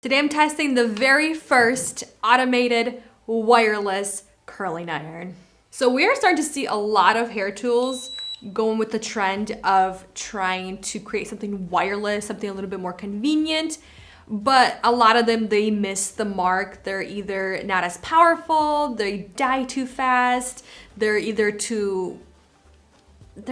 Today I'm testing the very first automated wireless curling iron. So we are starting to see a lot of hair tools going with the trend of trying to create something wireless, something a little bit more convenient, but a lot of them, they miss the mark. They're either not as powerful, they die too fast, they're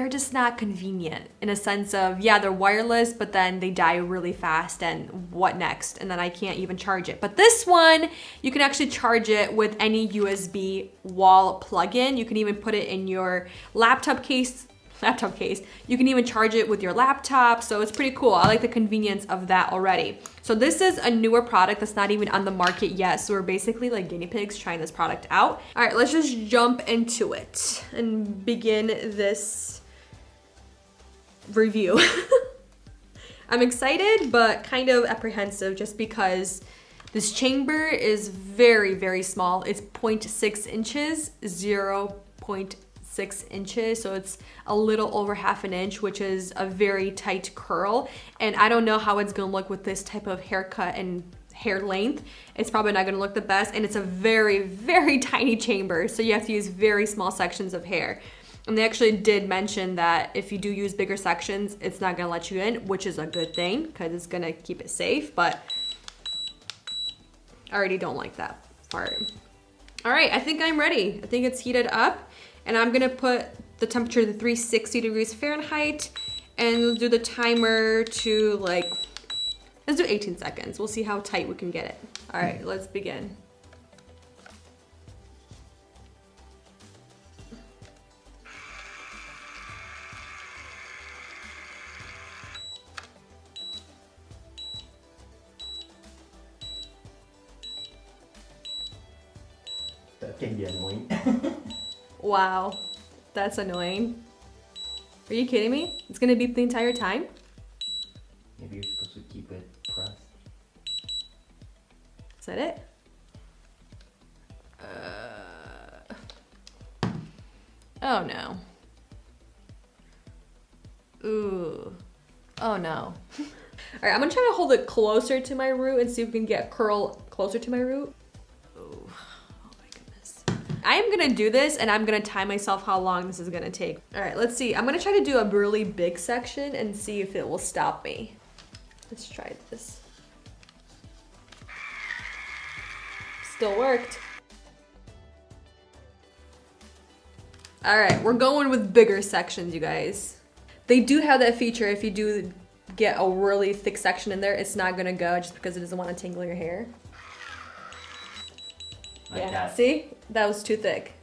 just not convenient in a sense of, yeah, they're wireless, but then they die really fast and what next? And then I can't even charge it. But this one, you can actually charge it with any USB wall plug-in. You can even put it in your laptop case. You can even charge it with your laptop. So it's pretty cool. I like the convenience of that already. So this is a newer product that's not even on the market yet. So we're basically like guinea pigs trying this product out. All right, let's just jump into it and begin this review. I'm excited, but kind of apprehensive just because this chamber is very, very small. It's 0.6 inches, 0.6 inches. So it's a little over half an inch, which is a very tight curl. And I don't know how it's gonna look with this type of haircut and hair length. It's probably not gonna look the best. And it's a very, very tiny chamber. So you have to use very small sections of hair. And they actually did mention that if you do use bigger sections, it's not gonna let you in, which is a good thing because it's gonna keep it safe, but I already don't like that part. All right, I think I'm ready. I think it's heated up and I'm gonna put the temperature to 360 degrees Fahrenheit and we'll do the timer to let's do 18 seconds. We'll see how tight we can get it. All right, let's begin. That can be annoying. Wow, that's annoying. Are you kidding me? It's gonna beep the entire time? Maybe you're supposed to keep it pressed. Is that it? Oh no. Ooh. Oh no. All right, I'm gonna try to hold it closer to my root and see if we can get curl closer to my root. Ooh. Oh my goodness. I am gonna do this and I'm gonna time myself how long this is gonna take. All right, let's see. I'm gonna try to do a really big section and see if it will stop me. Let's try this. Still worked. All right, we're going with bigger sections, you guys. They do have that feature if you do get a really thick section in there, it's not gonna go just because it doesn't want to tangle your hair. Like that. See? That was too thick.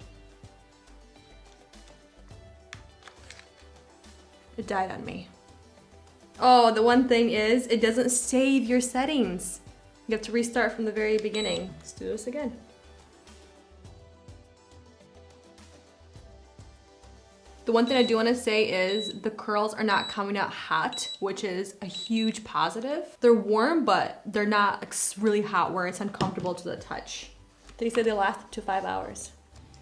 It died on me. Oh, the one thing is, it doesn't save your settings. You have to restart from the very beginning. Let's do this again. The one thing I do want to say is the curls are not coming out hot, which is a huge positive. They're warm, but they're not really hot where it's uncomfortable to the touch. They say they last up to 5 hours.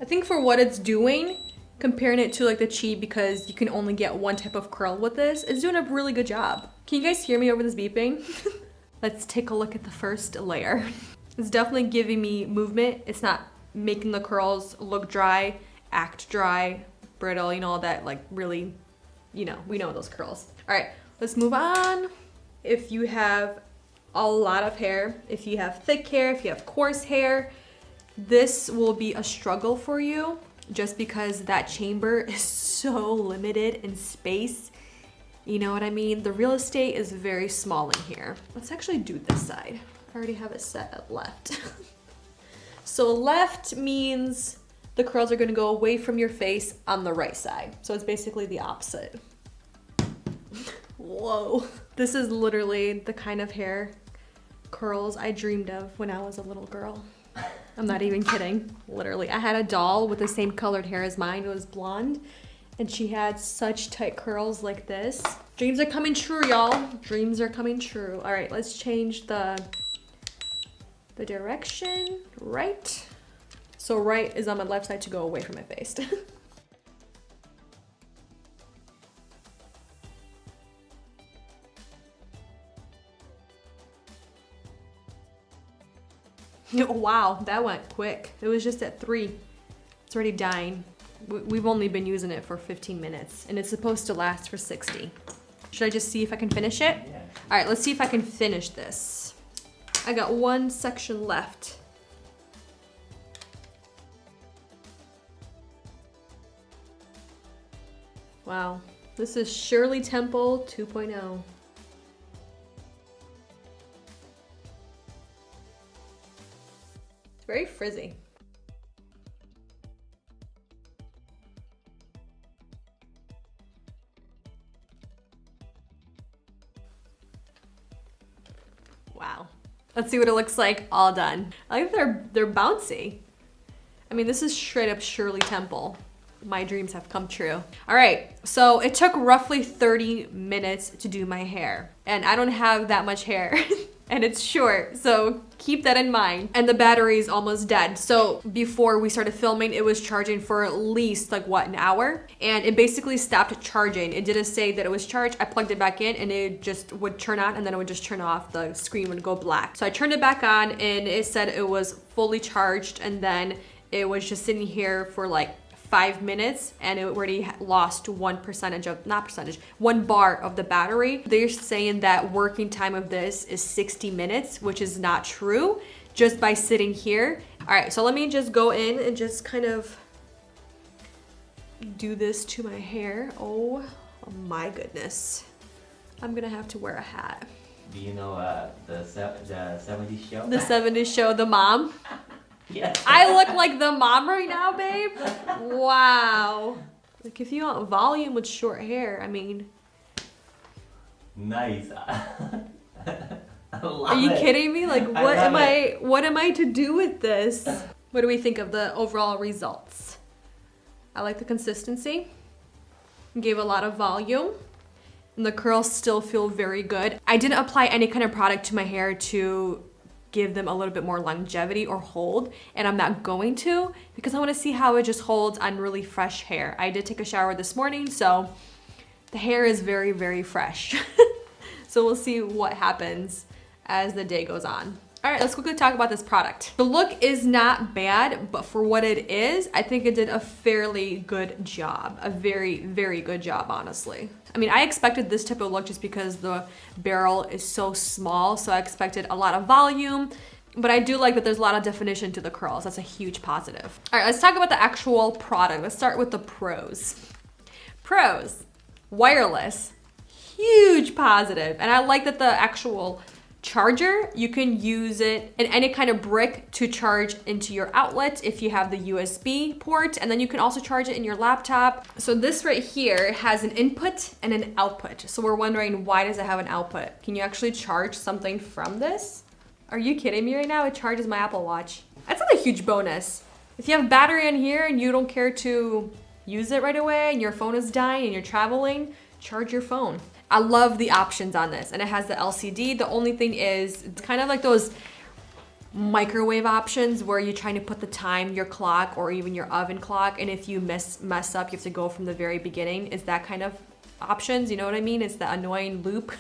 I think for what it's doing, comparing it to like the Chi, because you can only get one type of curl with this, it's doing a really good job. Can you guys hear me over this beeping? Let's take a look at the first layer. It's definitely giving me movement. It's not making the curls look dry, act dry, brittle, you know, all that like really, you know, we know those curls. All right, let's move on. If you have a lot of hair, if you have thick hair, if you have coarse hair, this will be a struggle for you just because that chamber is so limited in space. You know what I mean? The real estate is very small in here. Let's actually do this side. I already have it set at left. So left means the curls are gonna go away from your face on the right side. So it's basically the opposite. Whoa. This is literally the kind of hair curls I dreamed of when I was a little girl. I'm not even kidding, literally. I had a doll with the same colored hair as mine. It was blonde, and she had such tight curls like this. Dreams are coming true, y'all. Dreams are coming true. All right, let's change the direction, right? So right is on my left side to go away from my face. Wow, that went quick. It was just at 3. It's already dying. We've only been using it for 15 minutes and it's supposed to last for 60. Should I just see if I can finish it? Yeah. All right, let's see if I can finish this. I got one section left. Wow, this is Shirley Temple 2.0. It's very frizzy. Wow. Let's see what it looks like all done. I like they're bouncy. I mean, this is straight up Shirley Temple. My dreams have come true. All right, so it took roughly 30 minutes to do my hair. And I don't have that much hair and it's short, so keep that in mind. And the battery is almost dead. So before we started filming, it was charging for at least like what, an hour? And it basically stopped charging. It didn't say that it was charged. I plugged it back in and it just would turn on and then it would just turn off. The screen would go black. So I turned it back on and it said it was fully charged, and then it was just sitting here for like 5 minutes and it already lost 1 bar of the battery. They're saying that working time of this is 60 minutes, which is not true, just by sitting here. All right, so let me just go in and just kind of do this to my hair. Oh my goodness. I'm gonna have to wear a hat. Do you know the 70s show? The 70s show, The Mom. Yes. I look like the mom right now, babe. Wow. Like if you want volume with short hair, I mean. Nice. Are you kidding me? Like what am I to do with this? What do we think of the overall results? I like the consistency. Gave a lot of volume. And the curls still feel very good. I didn't apply any kind of product to my hair to give them a little bit more longevity or hold, and I'm not going to, because I want to see how it just holds on really fresh hair. I did take a shower this morning, so the hair is very, very fresh. So we'll see what happens as the day goes on. All right, let's quickly talk about this product. The look is not bad, but for what it is, I think it did a fairly good job. A very, very good job, honestly. I mean, I expected this type of look just because the barrel is so small, so I expected a lot of volume, but I do like that there's a lot of definition to the curls. That's a huge positive. All right, let's talk about the actual product. Let's start with the pros. Pros, wireless, huge positive. And I like that the actual charger, you can use it in any kind of brick to charge into your outlet if you have the USB port, and then you can also charge it in your laptop. So this right here has an input and an output. So we're wondering, why does it have an output? Can you actually charge something from this? Are you kidding me right now? It charges my Apple Watch. That's not a huge bonus. If you have battery in here and you don't care to use it right away and your phone is dying and you're traveling, charge your phone. I love the options on this, and it has the LCD. The only thing is, it's kind of like those microwave options where you're trying to put the time, your clock, or even your oven clock, and if you mess up, you have to go from the very beginning. It's that kind of options, you know what I mean? It's the annoying loop.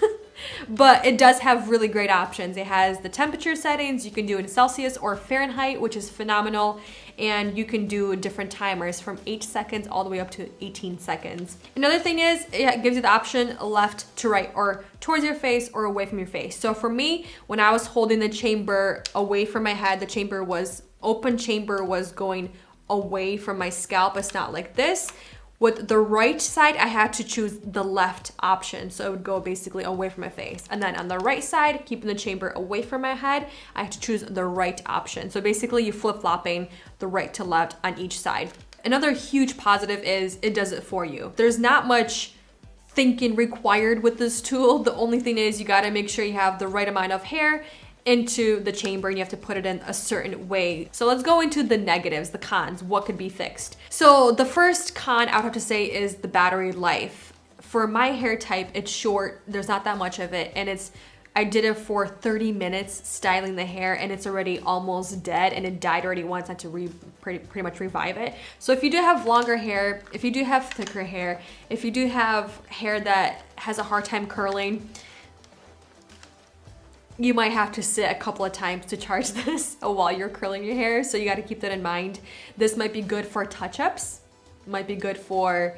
But it does have really great options. It has the temperature settings. You can do it in Celsius or Fahrenheit, which is phenomenal. And you can do different timers from 8 seconds all the way up to 18 seconds. Another thing is, it gives you the option left to right, or towards your face or away from your face. So for me, when I was holding the chamber away from my head, the chamber was, open chamber was going away from my scalp. It's not like this. With the right side, I had to choose the left option. So it would go basically away from my face. And then on the right side, keeping the chamber away from my head, I had to choose the right option. So basically you flip-flopping the right to left on each side. Another huge positive is it does it for you. There's not much thinking required with this tool. The only thing is you gotta make sure you have the right amount of hair into the chamber and you have to put it in a certain way. So let's go into the negatives, the cons, what could be fixed. So the first con I would have to say is the battery life. For my hair type, it's short, there's not that much of it, and I did it for 30 minutes styling the hair and it's already almost dead, and it died already once. I had to pretty much revive it. So if you do have longer hair, if you do have thicker hair, if you do have hair that has a hard time curling, you might have to sit a couple of times to charge this while you're curling your hair. So you got to keep that in mind. This might be good for touch-ups. Might be good for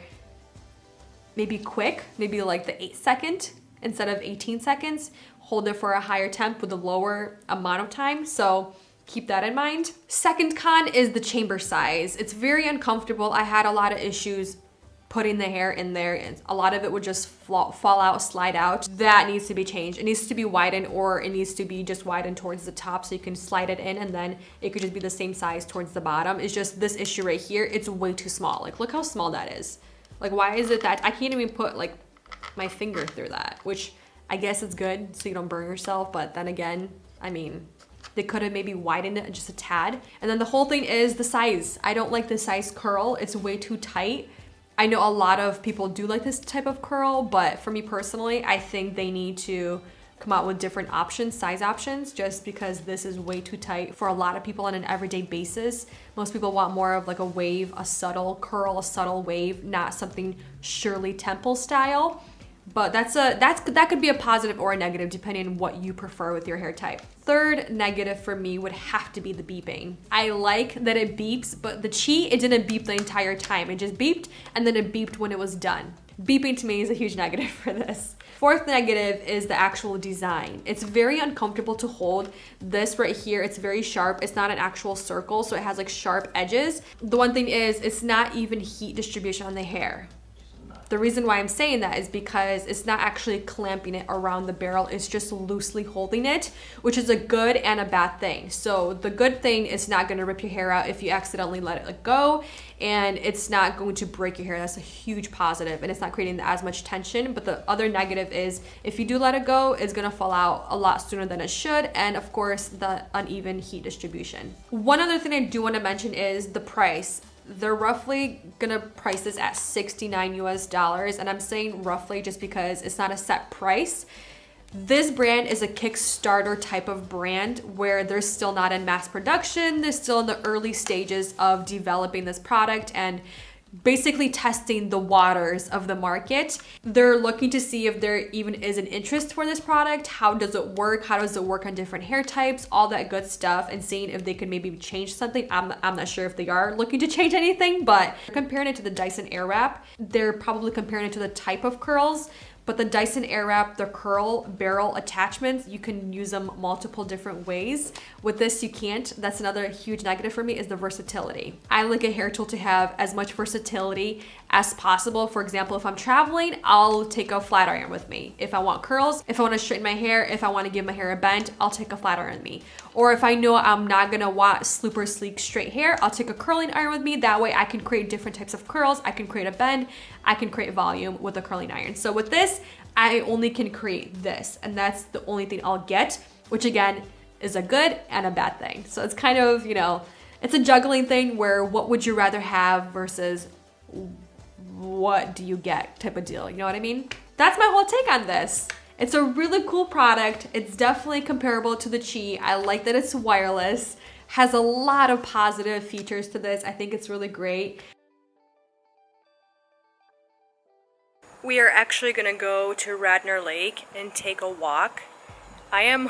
maybe quick, maybe like the 8-second instead of 18 seconds. Hold it for a higher temp with a lower amount of time. So keep that in mind. Second con is the chamber size. It's very uncomfortable. I had a lot of issues putting the hair in there, and a lot of it would just fall out, slide out. That needs to be changed. It needs to be widened, or it needs to be just widened towards the top so you can slide it in, and then it could just be the same size towards the bottom. It's just this issue right here. It's way too small. Like, look how small that is. Like, why is it that I can't even put like my finger through that? Which I guess it's good so you don't burn yourself, but then again, I mean, they could have maybe widened it just a tad. And then the whole thing is the size. I don't like the size curl. It's way too tight. I know a lot of people do like this type of curl, but for me personally, I think they need to come out with different options, size options, just because this is way too tight for a lot of people on an everyday basis. Most people want more of like a wave, a subtle curl, a subtle wave, not something Shirley Temple style. But that could be a positive or a negative depending on what you prefer with your hair type. Third negative for me would have to be the beeping. I like that it beeps, but the Chi, it didn't beep the entire time. It just beeped and then it beeped when it was done. Beeping to me is a huge negative for this. Fourth negative is the actual design. It's very uncomfortable to hold. This right here, it's very sharp. It's not an actual circle, so it has like sharp edges. The one thing is, it's not even heat distribution on the hair. The reason why I'm saying that is because it's not actually clamping it around the barrel, it's just loosely holding it, which is a good and a bad thing. So the good thing is not gonna rip your hair out if you accidentally let it go, and it's not going to break your hair. That's a huge positive, and it's not creating as much tension. But the other negative is if you do let it go, it's gonna fall out a lot sooner than it should, and of course the uneven heat distribution. One other thing I do wanna mention is the price. They're roughly gonna price this at $69 US, and I'm saying roughly just because it's not a set price. This brand is a Kickstarter type of brand where they're still not in mass production. They're still in the early stages of developing this product and basically testing the waters of the market. They're looking to see if there even is an interest for this product. How does it work? How does it work on different hair types? All that good stuff, and seeing if they could maybe change something. I'm not sure if they are looking to change anything, but comparing it to the Dyson Airwrap, they're probably comparing it to the type of curls. But the Dyson Airwrap, the curl barrel attachments, you can use them multiple different ways. With this, you can't. That's another huge negative for me, is the versatility. I like a hair tool to have as much versatility as possible. For example, if I'm traveling, I'll take a flat iron with me. If I want curls, if I want to straighten my hair, if I want to give my hair a bend, I'll take a flat iron with me. Or if I know I'm not gonna want super sleek straight hair, I'll take a curling iron with me. That way I can create different types of curls. I can create a bend, I can create volume with a curling iron. So with this, I only can create this, and that's the only thing I'll get, which again is a good and a bad thing. So it's kind of, you know, it's a juggling thing where what would you rather have versus what do you get type of deal, you know what I mean? That's my whole take on this. It's a really cool product. It's definitely comparable to the Chi. I like that it's wireless, has a lot of positive features to this. I think it's really great. We are actually gonna go to Radnor Lake and take a walk. I am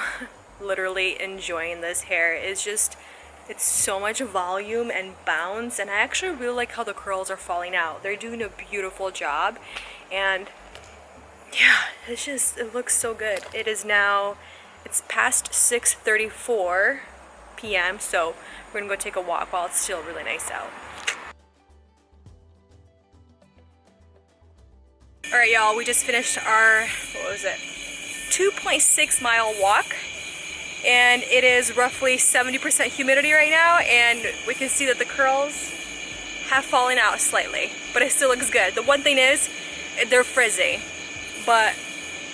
literally enjoying this hair. It's so much volume and bounce, and I actually really like how the curls are falling out. They're doing a beautiful job, and yeah, it looks so good. It's past 6:34 p.m., so we're gonna go take a walk while it's still really nice out. All right, y'all, we just finished our, 2.6 mile walk, and it is roughly 70% humidity right now, and we can see that the curls have fallen out slightly, but it still looks good. The one thing is, they're frizzy, but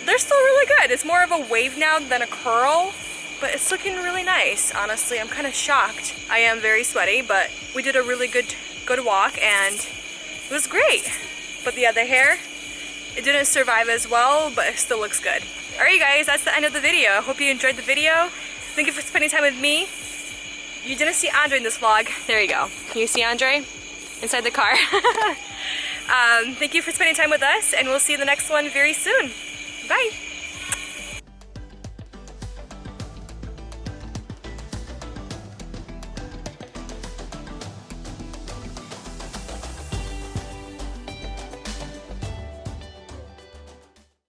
they're still really good. It's more of a wave now than a curl, but it's looking really nice. Honestly, I'm kind of shocked. I am very sweaty, but we did a really good walk, and it was great. But yeah, the hair, it didn't survive as well, but it still looks good. All right, you guys, that's the end of the video. I hope you enjoyed the video. Thank you for spending time with me. You didn't see Andre in this vlog. There you go. Can you see Andre? Inside the car. Thank you for spending time with us, and we'll see you in the next one very soon. Bye.